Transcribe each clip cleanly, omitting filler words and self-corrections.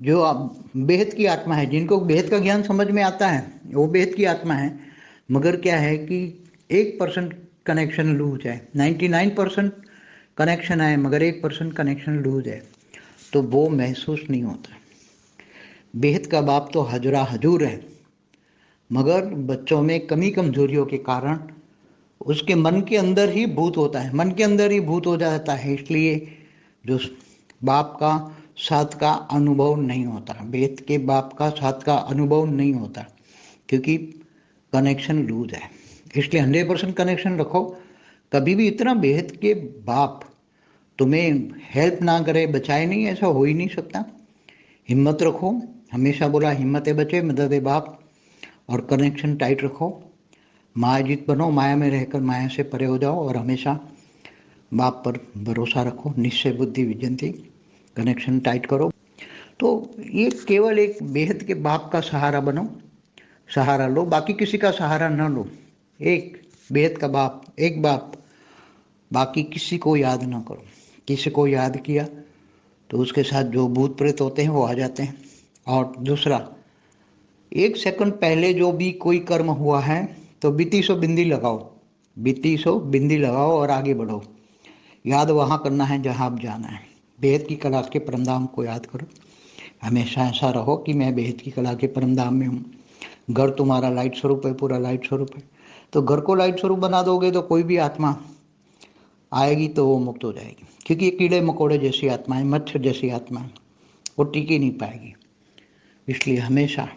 जो बेहद की आत्मा है, जिनको बेहद का ज्ञान समझ में आता है, वो बेहद की आत्मा है। मगर क्या है कि 1% कनेक्शन लूज है, 99% कनेक्शन है, मगर 1% कनेक्शन लूज है, तो वो महसूस नहीं होता। बेहद का बाप तो हजरा हजूर है, मगर बच्चों में कमी कमजोरियों के कारण उसके मन के अंदर ही भूत होता है, मन के अंदर ही भूत हो जाता है। इसलिए जो बाप का साथ का अनुभव नहीं होता, बेहद के बाप का साथ का अनुभव नहीं होता, क्योंकि कनेक्शन लूज है। इसलिए 100% कनेक्शन रखो। कभी भी इतना बेहद के बाप तुम्हें हेल्प ना करे, बचाए नहीं, ऐसा हो ही नहीं सकता। हिम्मत रखो, हमेशा बोला हिम्मत बचे मदद बाप, और कनेक्शन टाइट रखो। मायाजीत बनो, माया में रहकर माया से परे हो जाओ, और हमेशा बाप पर भरोसा रखो। निश्चय बुद्धि विजयंती, कनेक्शन टाइट करो। तो ये केवल एक बेहद के बाप का सहारा बनो, सहारा लो, बाकी किसी का सहारा न लो। एक बेहद का बाप, एक बाप, बाकी किसी को याद ना करो। किसी को याद किया तो उसके साथ जो भूत प्रेत होते हैं वो आ जाते हैं। और दूसरा, 1 सेकंड पहले जो भी कोई कर्म हुआ है तो बीती सो बिंदी लगाओ, बीती सो बिंदी लगाओ और आगे बढ़ो। याद वहाँ करना है जहाँ आप जाना है। बेहद की कला के परमधाम को याद करो। हमेशा ऐसा रहो कि मैं बेहद की कला के परमधाम में हूँ। घर तुम्हारा लाइट स्वरूप है, पूरा लाइट स्वरूप है। तो घर को लाइट स्वरूप बना दोगे तो कोई भी आत्मा आएगी तो वो मुक्त हो जाएगी, क्योंकि ये कीड़े मकोड़े जैसी आत्मा है, मच्छर जैसी आत्मा है, वो टिक ही नहीं पाएगी। इसलिए हमेशा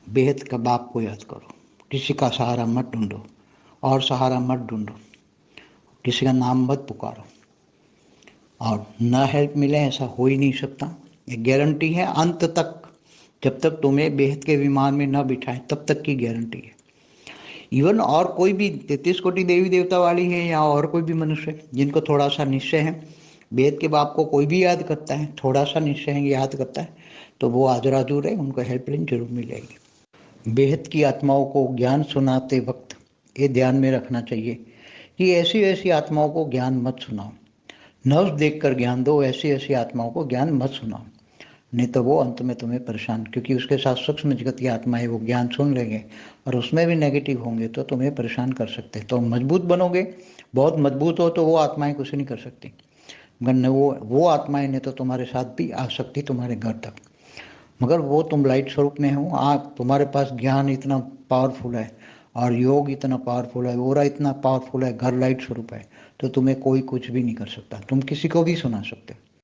बेहद का बाप को याद करो। किसी का सहारा मत ढूंढो, और सहारा मत ढूंढो, किसी का नाम मत पुकारो, और न हेल्प मिले ऐसा हो ही नहीं सकता। ये गारंटी है अंत तक। जब तक तुम्हें बेहद के विमान में न बिठाए तब तक की गारंटी है। इवन और कोई भी 33 कोटि देवी देवता वाली है या और कोई भी मनुष्य जिनको थोड़ा सा निश्चय है, बेहद के बाप को कोई भी याद करता है, थोड़ा सा निश्चय है, याद करता है, तो वो हाजिर हाजूर है, उनको हेल्पलाइन जरूर मिलेगी। बेहद की आत्माओं को ज्ञान सुनाते वक्त ये ध्यान में रखना चाहिए कि ऐसी ऐसी आत्माओं को ज्ञान मत सुनाओ। नव्स देखकर ज्ञान दो, ऐसी ऐसी आत्माओं को ज्ञान मत सुनाओ, नहीं तो वो अंत में तुम्हें परेशान, क्योंकि उसके साथ सूक्ष्म जगत की आत्माएं वो ज्ञान सुन लेंगे और उसमें भी नेगेटिव होंगे तो तुम्हें परेशान कर सकते हैं। तो मजबूत बनोगे, बहुत मजबूत हो तो वो आत्माएं कुछ नहीं कर सकती, मगर वो आत्माएं ने तो तुम्हारे साथ भी आ सकती तुम्हारे घर तक। मगर वो तुम लाइट स्वरूप में हो, आप तुम्हारे पास ज्ञान इतना पावरफुल है और योग इतना पावरफुल है, ओरा इतना पावरफुल है, घर लाइट स्वरूप है, तो तुम्हें कोई कुछ भी नहीं कर सकता। तुम किसी को भी सुना सकते हो।